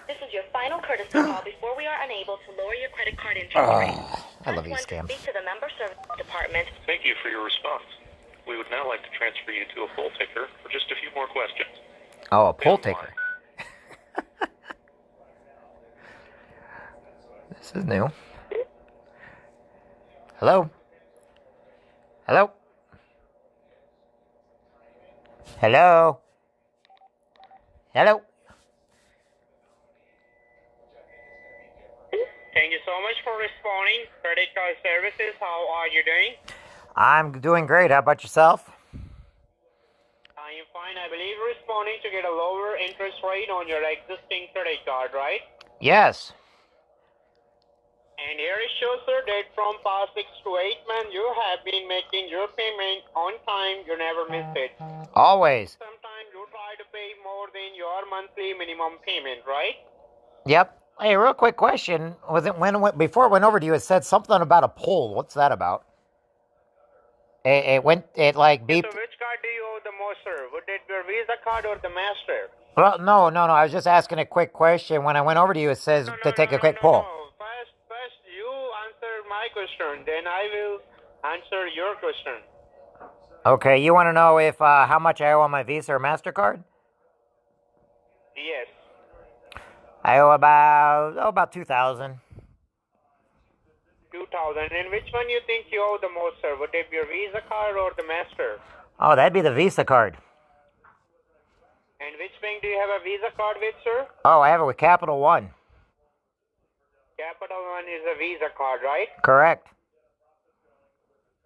This is your final courtesy call before we are unable to lower your credit card interest rate. I love these Press 1 to scams. speak to the member service department. Thank you for your response. We would now like to transfer you to a poll taker for just a few more questions. Oh, a poll Stay on taker. This is new. Hello? Hello? Hello? Hello? Thank you so much for responding. Credit card services, how are you doing? I'm doing great. How about yourself? I am fine. I believe you're responding to get a lower interest rate on your existing credit card, right? Yes. And here it shows, sir, that from past 6 to 8 months, you have been making your payment on time. You never missed it. Always. Sometimes you try to pay more than your monthly minimum payment, right? Yep. Hey, real quick question. Was it before it went over to you, it said something about a poll. What's that about? It beeped. So which card do you owe the most, sir? Would it be your Visa card or the Master? Well, no. I was just asking a quick question. When I went over to you, it says to take a quick poll. First, you answer my question, then I will answer your question. Okay, you want to know if how much I owe on my Visa or MasterCard? Yes. I owe about 2,000. 2,000. And which one you think you owe the most, sir? Would it be your Visa card or the Master? Oh, that'd be the Visa card. And which bank do you have a Visa card with, sir? Oh, I have it with Capital One. Capital One is a Visa card, right? Correct.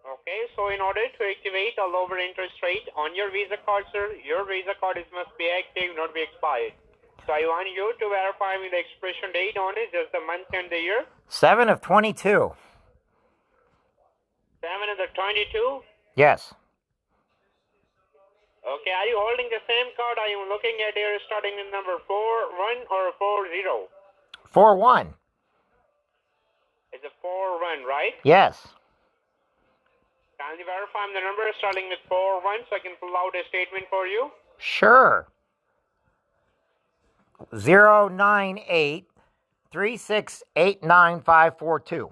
Okay, so in order to activate a lower interest rate on your Visa card, sir, your Visa card must be active, not be expired. So I want you to verify me the expiration date on it, just the month and the year. 7 of 22. 7 of the 22? Yes. Okay, are you holding the same card? Are you looking at here starting with number 41 or 40? 4-1. It's a 41, right? Yes. Can you verify the number starting with 41 so I can pull out a statement for you? Sure. 098-3689542.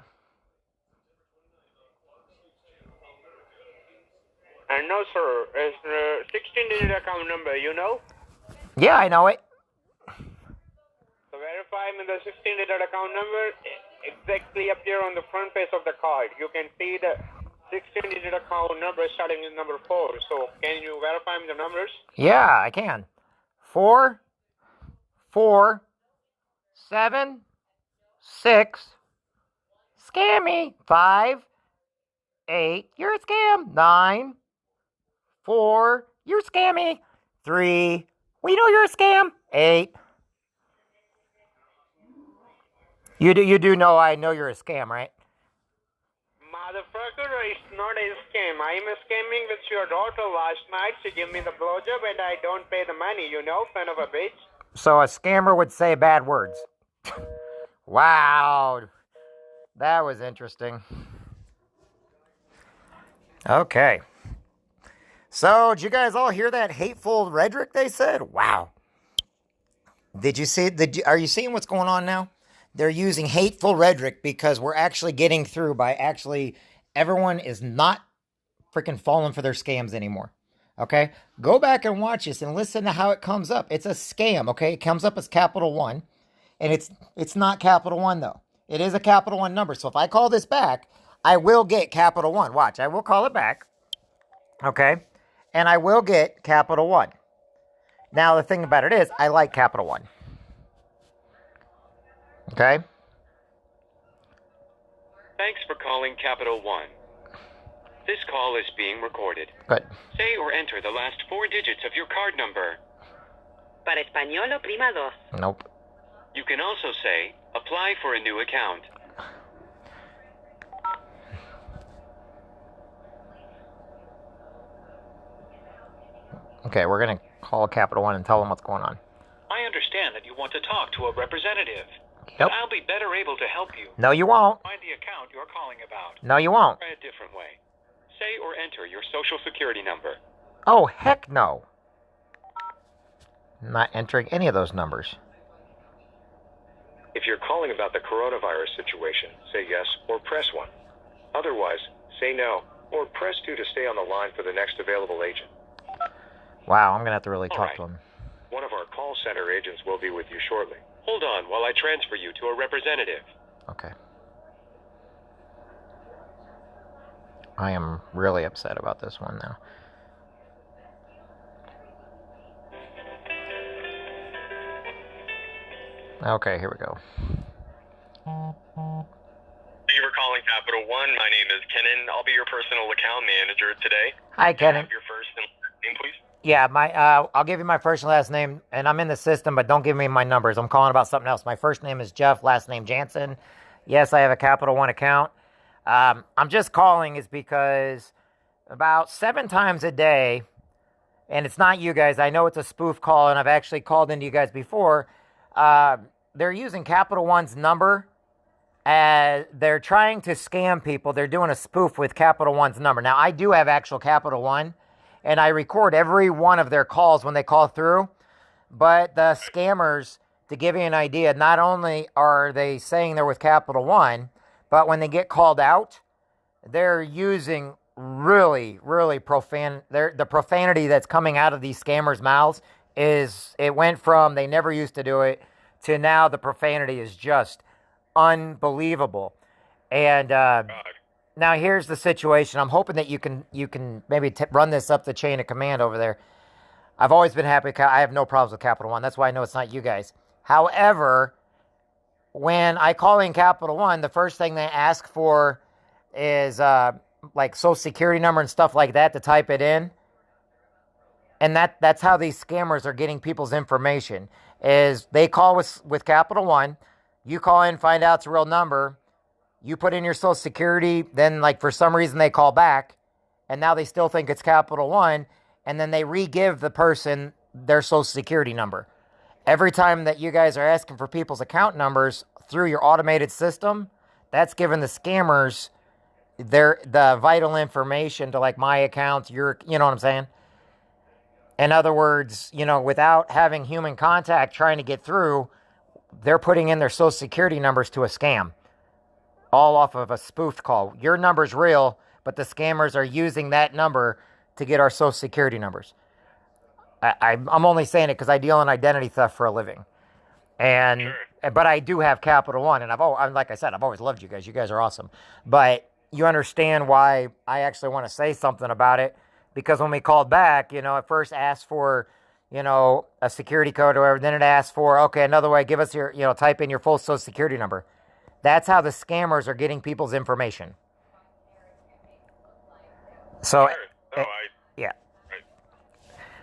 And no, sir, it's the 16-digit account number, you know? Yeah, I know it. So verify me the 16-digit account number exactly appear on the front page of the card. You can see the 16-digit account number starting with number 4. So can you verify me the numbers? Yeah, I can. 4, 4, 7, 6. Scammy. 5, 8. You're a scam. 9, 4. You're scammy. 3. We know you're a scam. 8. You do know I know you're a scam, right? Motherfucker, it's not a scam. I am scamming with your daughter last night. She gave me the blowjob and I don't pay the money, you know, son of a bitch. So a scammer would say bad words. Wow. That was interesting. Okay. So, did you guys all hear that hateful rhetoric they said? Wow. Did you see? Are you seeing what's going on now? They're using hateful rhetoric because we're actually getting through by everyone is not freaking falling for their scams anymore. Okay? Go back and watch this and listen to how it comes up. It's a scam, okay? It comes up as Capital One. And it's not Capital One, though. It is a Capital One number. So if I call this back, I will get Capital One. Watch, I will call it back. Okay? And I will get Capital One. Now, the thing about it is, I like Capital One. Okay? Thanks for calling Capital One. This call is being recorded. Good. Say or enter the last 4 digits of your card number. Para español, oprima 2. Nope. You can also say, apply for a new account. Okay, we're going to call Capital One and tell them what's going on. I understand that you want to talk to a representative. Yep. But I'll be better able to help you. No, you won't. Find the account you're calling about. No, you won't. Try a different way. Say or enter your social security number. Oh, heck no. I'm not entering any of those numbers. If you're calling about the coronavirus situation, say yes or press 1. Otherwise, say no or press 2 to stay on the line for the next available agent. Wow, I'm going to have to really All talk right. to him. One of our call center agents will be with you shortly. Hold on while I transfer you to a representative. Okay. I am really upset about this one now. Okay, here we go. Thank you for calling Capital One. My name is Kenan. I'll be your personal account manager today. Hi, Can I Kenan. have your first and last name, please? Yeah, I'll give you my first and last name, and I'm in the system, but don't give me my numbers. I'm calling about something else. My first name is Jeff, last name Jansen. Yes, I have a Capital One account. I'm just calling is because about 7 times a day, and it's not you guys. I know it's a spoof call, and I've actually called into you guys before. They're using Capital One's number. They're trying to scam people. They're doing a spoof with Capital One's number. Now, I do have actual Capital One, and I record every one of their calls when they call through. But the scammers, to give you an idea, not only are they saying they're with Capital One, but when they get called out, they're using really, really profane. The profanity that's coming out of these scammers' mouths it went from they never used to do it to now the profanity is just unbelievable. And now here's the situation. I'm hoping that you can maybe run this up the chain of command over there. I've always been happy. I have no problems with Capital One. That's why I know it's not you guys. However, when I call in Capital One, the first thing they ask for is like Social Security number and stuff like that to type it in. And that's how these scammers are getting people's information. Is they call with Capital One, you call in, find out it's a real number, you put in your Social Security, then like for some reason they call back, and now they still think it's Capital One, and then they re-give the person their Social Security number. Every time that you guys are asking for people's account numbers through your automated system, that's giving the scammers the vital information to like my accounts, you know what I'm saying? In other words, without having human contact trying to get through, they're putting in their Social Security numbers to a scam, all off of a spoofed call. Your number's real, but the scammers are using that number to get our Social Security numbers. I'm only saying it because I deal in identity theft for a living. But I do have Capital One, and like I said, I've always loved you guys. You guys are awesome. But you understand why I actually want to say something about it. Because when we called back, it first asked for, a security code or whatever. Then it asked for, okay, another way, give us your, type in your full Social Security number. That's how the scammers are getting people's information. So, yeah.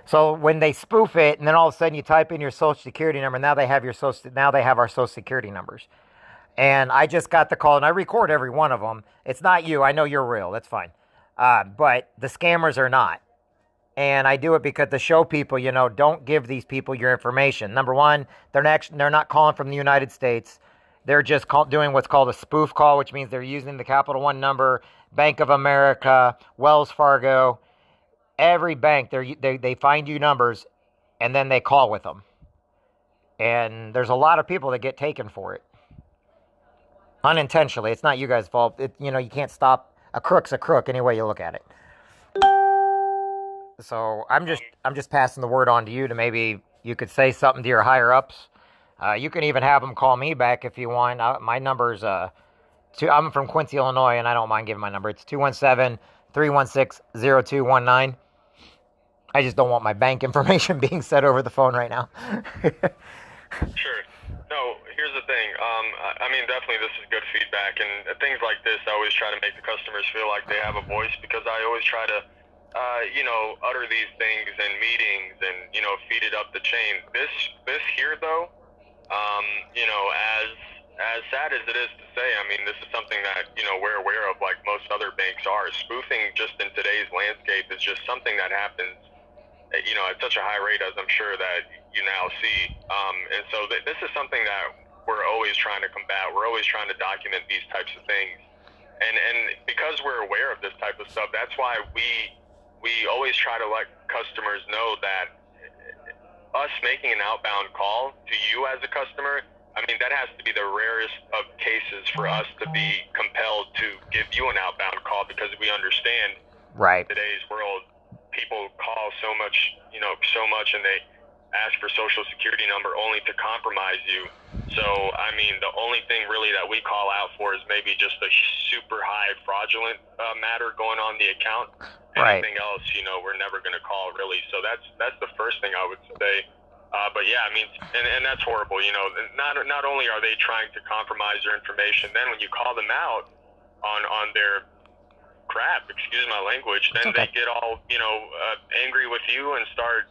So when they spoof it, and then all of a sudden you type in your Social Security number, now they have our Social Security numbers. And I just got the call, and I record every one of them. It's not you. I know you're real. That's fine. But the scammers are not. And I do it because to show people, don't give these people your information. Number one, they're not calling from the United States. They're just doing what's called a spoof call, which means they're using the Capital One number, Bank of America, Wells Fargo, every bank. They find you numbers, and then they call with them. And there's a lot of people that get taken for it. Unintentionally. It's not you guys' fault. You can't stop. A crook's a crook any way you look at it. So I'm just passing the word on to you to maybe you could say something to your higher ups. You can even have them call me back if you want. My number's I'm from Quincy, Illinois, and I don't mind giving my number. It's 217-316-0219. I just don't want my bank information being said over the phone right now. Sure. No, here's the thing. I mean, definitely this is good feedback, and things like this, I always try to make the customers feel like they have a voice, because I always try to, utter these things in meetings and, feed it up the chain. This here, though, as sad as it is to say, I mean, this is something that, we're aware of, like most other banks are. Spoofing just in today's landscape is just something that happens, at such a high rate, as I'm sure that you now see. And so this is something that we're always trying to combat. We're always trying to document these types of things. And because we're aware of this type of stuff, that's why we always try to let customers know that us making an outbound call to you as a customer I mean, that has to be the rarest of cases for us to be compelled to give you an outbound call, because we understand Right. today's world, people call so much, and they ask for social security number only to compromise you. So, I mean, the only thing really that we call out for is maybe just a super high fraudulent matter going on the account. Right. Anything else, we're never going to call really. So that's the first thing I would say. But yeah, I mean, and that's horrible. Not only are they trying to compromise your information, then when you call them out on their crap, excuse my language, then okay. they get all angry with you and start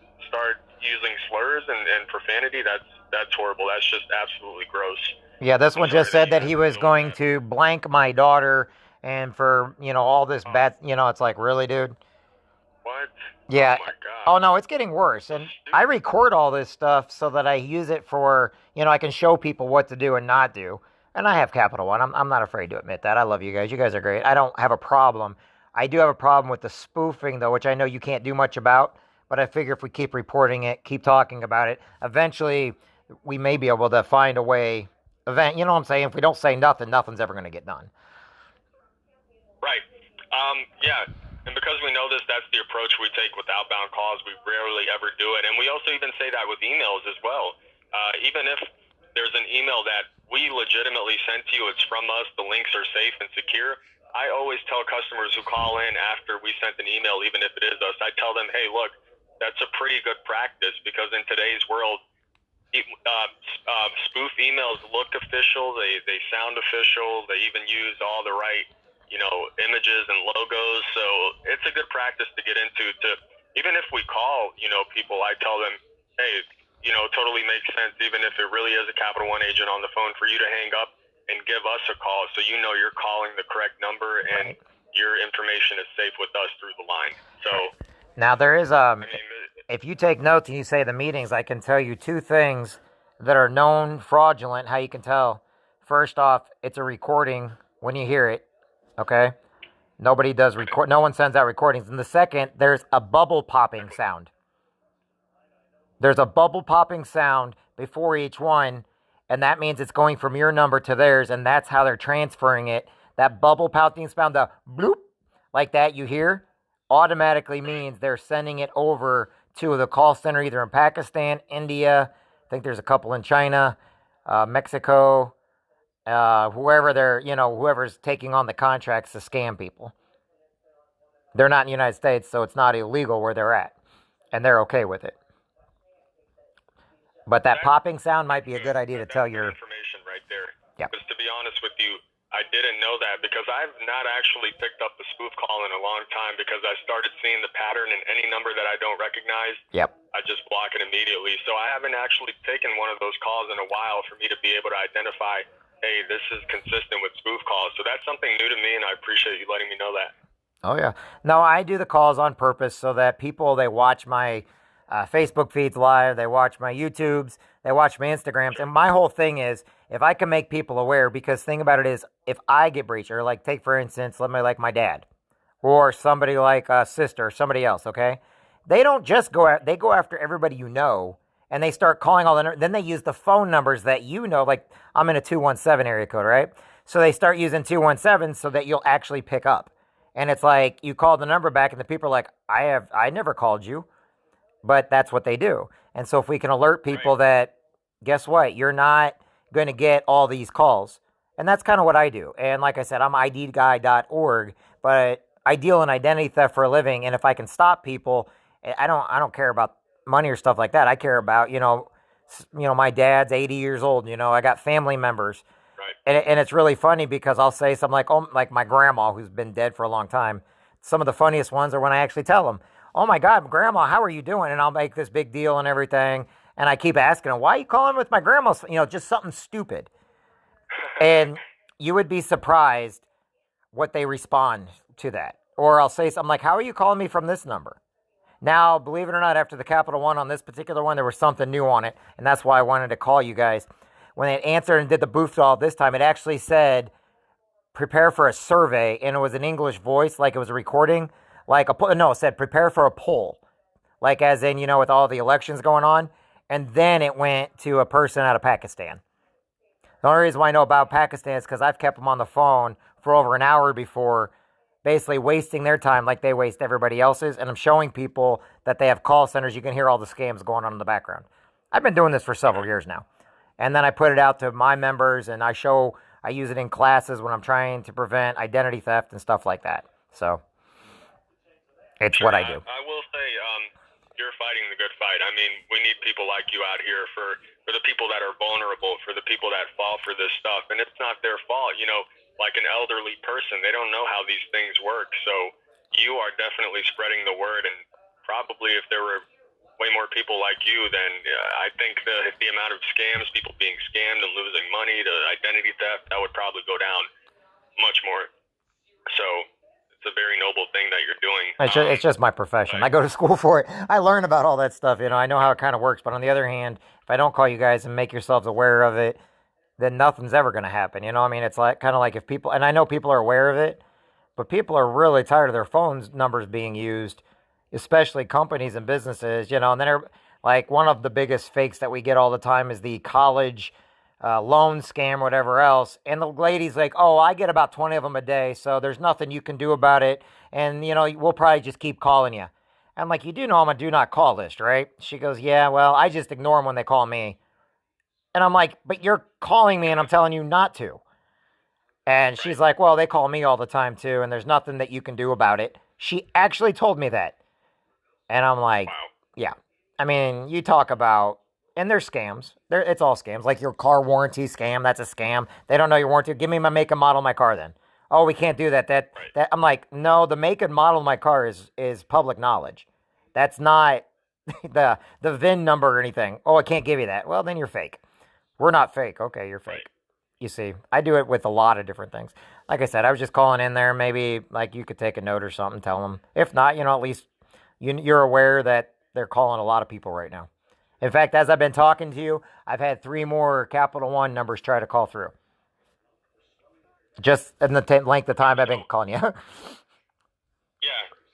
using slurs and profanity. That's horrible. That's just absolutely gross. Yeah, this one just said that he was going that. to blank my daughter, and for all this bad. It's like, really, dude. What? Yeah. Oh my God. Oh no, it's getting worse. And I record all this stuff so that I use it for, I can show people what to do and not do. And I have Capital One. I'm not afraid to admit that. I love you guys. You guys are great. I don't have a problem. I do have a problem with the spoofing, though, which I know you can't do much about. But I figure if we keep reporting it, keep talking about it, eventually we may be able to find a way. You know what I'm saying? If we don't say nothing, nothing's ever going to get done. Right. Yeah. And because we know this, that's the approach we take with outbound calls. We rarely ever do it. And we also even say that with emails as well. Even if there's an email that we legitimately sent to you, it's from us, the links are safe and secure, I always tell customers who call in after we sent an email, even if it is us, I tell them, hey, look, that's a pretty good practice, because in today's world, spoof emails look official, they sound official, they even use all the right images and logos. So it's a good practice to get into. Even if we call, people, I tell them, hey, totally makes sense, even if it really is a Capital One agent on the phone, for you to hang up and give us a call, so you're calling the correct number and your information is safe with us through the line. So now there is if you take notes and you say the meetings, I can tell you two things that are known fraudulent. How you can tell: first off, it's a recording when you hear it. Okay, nobody does record. No one sends out recordings. And the second, there's a bubble popping sound. There's a bubble popping sound before each one, and that means it's going from your number to theirs, and that's how they're transferring it. That bubble popping sound, the bloop, like that you hear, automatically means they're sending it over to the call center, either in Pakistan, India. I think there's a couple in China, Mexico. Whoever's taking on the contracts to scam people. They're not in the United States, so it's not illegal where they're at, and they're okay with it. But that popping sound might be a good idea to tell your information right there. Yeah. Because to be honest with you, I didn't know that, because I've not actually picked up the spoof call in a long time, because I started seeing the pattern in any number that I don't recognize. Yep. I just block it immediately. So I haven't actually taken one of those calls in a while for me to be able to identify, hey, this is consistent with spoof calls. So that's something new to me, and I appreciate you letting me know that. Oh, yeah. No, I do the calls on purpose so that people, they watch my Facebook feeds live, they watch my YouTubes, they watch my Instagrams. And my whole thing is, if I can make people aware, because the thing about it is, if I get breached, or like take, for instance, somebody like my dad, or somebody like a sister, or somebody else, okay? They don't just they go after everybody and they start calling then they use the phone numbers that like I'm in a 217 area code, right? So they start using 217 so that you'll actually pick up. And it's like, you call the number back and the people are like, I never called you. But that's what they do. And so if we can alert people that, guess what, you're not going to get all these calls. And that's kind of what I do. And like I said, I'm IDguy.org, but I deal in identity theft for a living. And if I can stop people, I don't care about money or stuff like that. I care about, my dad's 80 years old. I got family members. Right. And it's really funny because I'll say something like my grandma, who's been dead for a long time. Some of the funniest ones are when I actually tell them, oh my God, Grandma, how are you doing? And I'll make this big deal and everything. And I keep asking them, why are you calling with my grandma's, just something stupid. And you would be surprised what they respond to that. Or I'll say something like, how are you calling me from this number? Now, believe it or not, after the Capital One on this particular one, there was something new on it. And that's why I wanted to call you guys. When they answered and did the booth call this time, it actually said, prepare for a survey. And it was an English voice, like it was a recording. It said prepare for a poll, like as in, with all the elections going on. And then it went to a person out of Pakistan. The only reason why I know about Pakistan is because I've kept them on the phone for over an hour before, basically wasting their time like they waste everybody else's. And I'm showing people that they have call centers. You can hear all the scams going on in the background. I've been doing this for several years now. And then I put it out to my members, and I use it in classes when I'm trying to prevent identity theft and stuff like that. So it's what I do. I will say, you're fighting the good fight. I mean, we need people like you out here for the people that are vulnerable, for the people that fall for this stuff. And it's not their fault, you know, like an elderly person, they don't know how these things work. So you are definitely spreading the word. And probably if there were way more people like you, then I think the amount of scams, people being scammed and losing money to identity theft, that would probably go down much more. So it's a very noble thing that you're doing. It's just my profession. I go to school for it. I learn about all that stuff. You know, I know how it kind of works. But on the other hand, if I don't call you guys and make yourselves aware of it, then nothing's ever going to happen. You know what I mean? It's like kind of like if people, and I know people are aware of it, but people are really tired of their phone numbers being used, especially companies and businesses, you know. And then like one of the biggest fakes that we get all the time is the college loan scam or whatever else. And the lady's like, oh, I get about 20 of them a day, so there's nothing you can do about it. And, you know, we'll probably just keep calling you. I'm like, you do know I'm a do not call list, right? She goes, yeah, well, I just ignore them when they call me. And I'm like, but you're calling me and I'm telling you not to. And she's like, well, they call me all the time too, and there's nothing that you can do about it. She actually told me that. And I'm like, yeah. I mean, you talk about, and they're scams. It's all scams. Like your car warranty scam, that's a scam. They don't know your warranty. Give me my make and model of my car then. Oh, we can't do that. That I'm like, no, the make and model of my car is public knowledge. That's not the VIN number or anything. Oh, I can't give you that. Well, then you're fake. We're not fake. Okay, you're fake. You see, I do it with a lot of different things. Like I said, I was just calling in there. Maybe like you could take a note or something, tell them. If not, you know, at least you're aware that they're calling a lot of people right now. In fact, as I've been talking to you, I've had 3 more Capital One numbers try to call through. Just in the length of time I've been calling you. Yeah,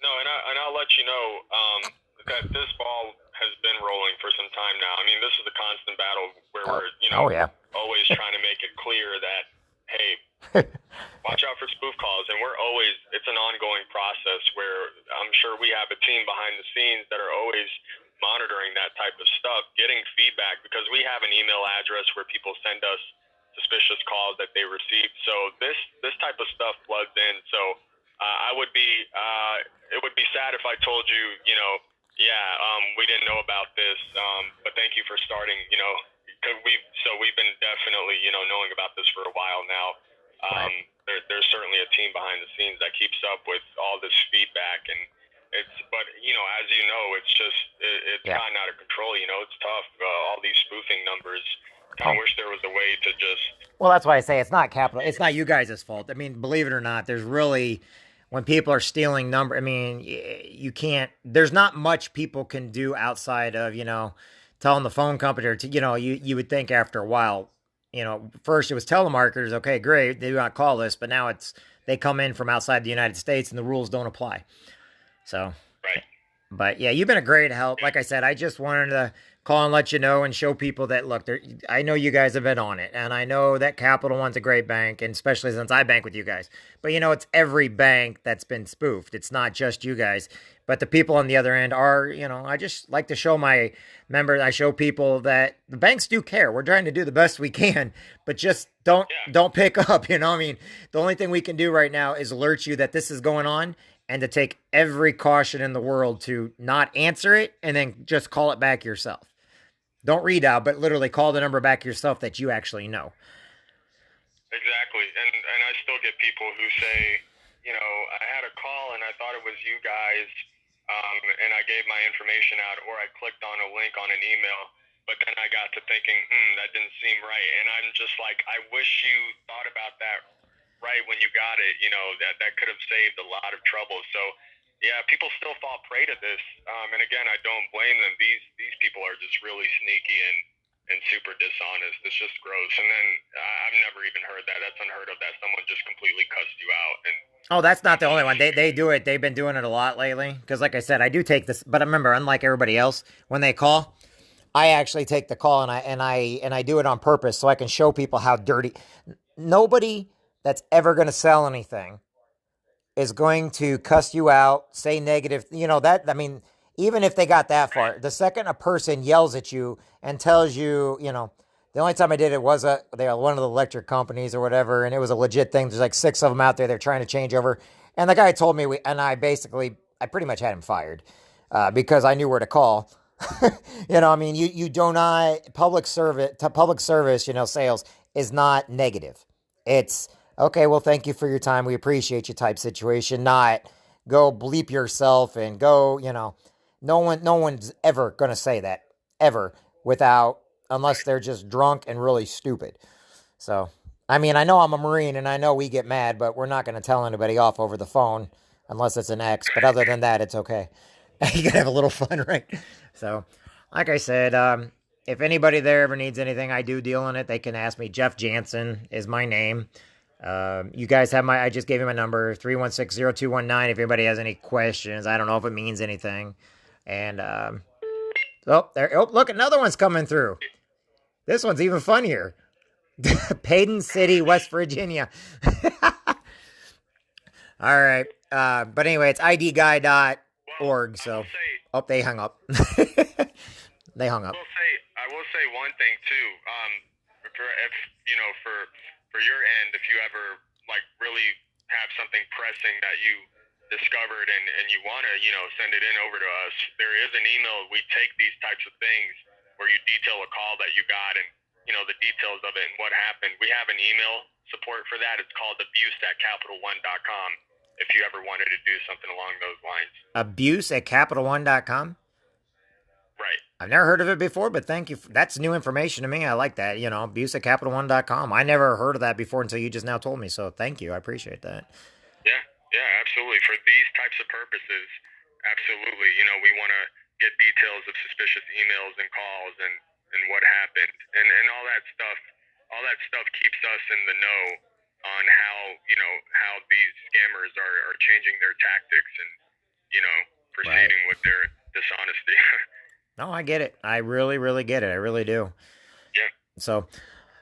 no, and I'll let you know that this ball has been rolling for some time now. I mean, this is a constant battle where we're, you know, always trying to make it clear that, hey, watch out for spoof calls. And it's an ongoing process where I'm sure we have a team behind the scenes that are always monitoring that type of stuff, getting feedback, because we have an email address where people send us suspicious calls that they received. So this type of stuff floods in. So it would be sad if I told you, you know, we didn't know about this, but thank you for starting, you know, because we've been definitely, you know, knowing about this for a while now. There's certainly a team behind the scenes that keeps up with all this feedback, and but you know, as you know, it's gotten out of control. You know, it's tough. All these spoofing numbers. I wish there was a way to just. Well, that's why I say it's not capital. It's not you guys' fault. I mean, believe it or not, there's really, when people are stealing number, I mean, you can't. There's not much people can do outside of, you know, telling the phone company or you know, you would think after a while, you know, first it was telemarketers. Okay, great, they do not call us, but now they come in from outside the United States and the rules don't apply. So, but yeah, you've been a great help. Like I said, I just wanted to call and let you know and show people that, look, I know you guys have been on it, and I know that Capital One's a great bank, and especially since I bank with you guys. But, you know, it's every bank that's been spoofed. It's not just you guys. But the people on the other end are, you know, I just like to show my members, I show people that the banks do care. We're trying to do the best we can, but just don't pick up, you know. I mean, the only thing we can do right now is alert you that this is going on, and to take every caution in the world to not answer it and then just call it back yourself. Don't redial, but literally call the number back yourself that you actually know. Exactly. And I still get people who say, you know, I had a call and I thought it was you guys, and I gave my information out, or I clicked on a link on an email, but then I got to thinking, that didn't seem right. And I'm just like, I wish you thought about that right when you got it. You know, that could have saved a lot of trouble. So yeah, people still fall prey to this, and again, I don't blame them. These people are just really sneaky and super dishonest. It's just gross. And then I've never even heard that. That's unheard of, that someone just completely cussed you out. And oh, that's not the only one. They do it. They've been doing it a lot lately. Because like I said, I do take this, but remember, unlike everybody else, when they call, I actually take the call and I do it on purpose so I can show people how dirty. Nobody that's ever going to sell anything is going to cuss you out, say negative. You know that. I mean, even if they got that far, the second a person yells at you and tells you, you know, the only time I did it was they were one of the electric companies or whatever, and it was a legit thing. There's like 6 of them out there. They're trying to change over, and the guy told me, I pretty much had him fired because I knew where to call. You know, I mean, you do not public service, you know, sales is not negative. It's okay. Well, thank you for your time. We appreciate you type situation. Not go bleep yourself and go. You know, no one's ever gonna say that ever without unless they're just drunk and really stupid. So, I mean, I know I'm a Marine and I know we get mad, but we're not gonna tell anybody off over the phone unless it's an ex. But other than that, it's okay. You can have a little fun, right? So, like I said, if anybody there ever needs anything, I do deal in it. They can ask me. Jeff Jansen is my name. You guys have I just gave you my number, 316-0219. If anybody has any questions, I don't know if it means anything. And, look, another one's coming through. This one's even funnier. Payton City, West Virginia. All right. But anyway, it's idguy.org. So, they hung up. They hung up. I will say one thing too. If you know, for your end, if you ever like really have something pressing that you discovered and you want to, you know, send it in over to us, there is an email. We take these types of things where you detail a call that you got and, you know, the details of it and what happened. We have an email support for that. It's called abuse@capitalone.com. If you ever wanted to do something along those lines. Abuse@capitalone.com? Right. I've never heard of it before, but thank you. That's new information to me. I like that. You know, abuse@capitalone.com. I never heard of that before until you just now told me. So thank you. I appreciate that. Yeah, absolutely. For these types of purposes, absolutely. You know, we want to get details of suspicious emails and calls and what happened and all that stuff. All that stuff keeps us in the know on how these scammers are changing their tactics and, you know, proceeding with their dishonesty. No, I get it. I really, really get it. I really do. Yeah. So,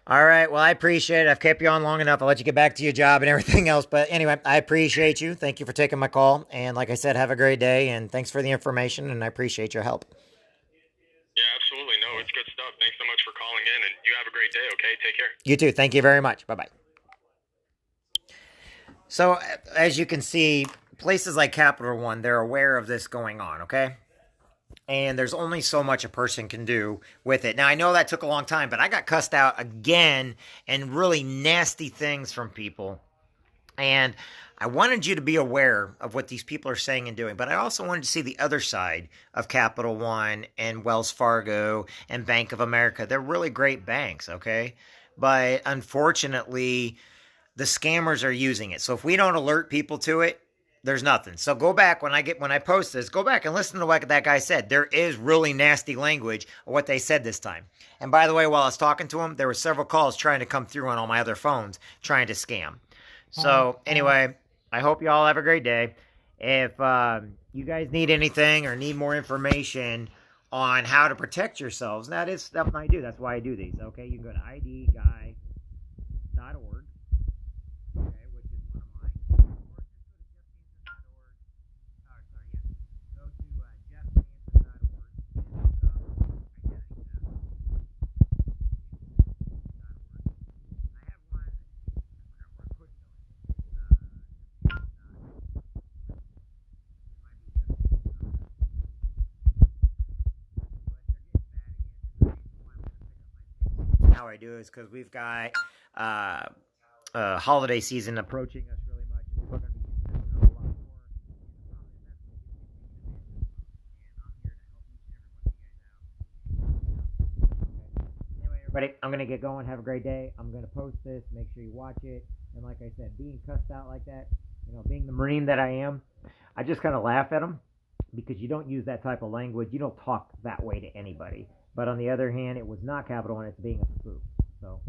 all right. Well, I appreciate it. I've kept you on long enough. I'll let you get back to your job and everything else. But anyway, I appreciate you. Thank you for taking my call. And like I said, have a great day. And thanks for the information. And I appreciate your help. Yeah, absolutely. No, it's good stuff. Thanks so much for calling in. And you have a great day, okay? Take care. You too. Thank you very much. Bye-bye. So, as you can see, places like Capital One, they're aware of this going on, okay? And there's only so much a person can do with it. Now, I know that took a long time, but I got cussed out again and really nasty things from people. And I wanted you to be aware of what these people are saying and doing. But I also wanted to see the other side of Capital One and Wells Fargo and Bank of America. They're really great banks, okay? But unfortunately, the scammers are using it. So if we don't alert people to it, there's nothing. So go back when I post this, go back and listen to what that guy said. There is really nasty language of what they said this time. And by the way, while I was talking to him, there were several calls trying to come through on all my other phones trying to scam. So anyway, I hope you all have a great day. If you guys need anything or need more information on how to protect yourselves, that is stuff I do. That's why I do these. Okay, you can go to idguy.org. How I do is because we've got holiday season approaching us really much. We're going to be using this a lot more. Anyway, everybody, I'm going to get going. Have a great day. I'm going to post this. Make sure you watch it. And like I said, being cussed out like that, you know, being the Marine that I am, I just kind of laugh at them because you don't use that type of language. You don't talk that way to anybody. But on the other hand, it was not Capital One. It's being a spoof. So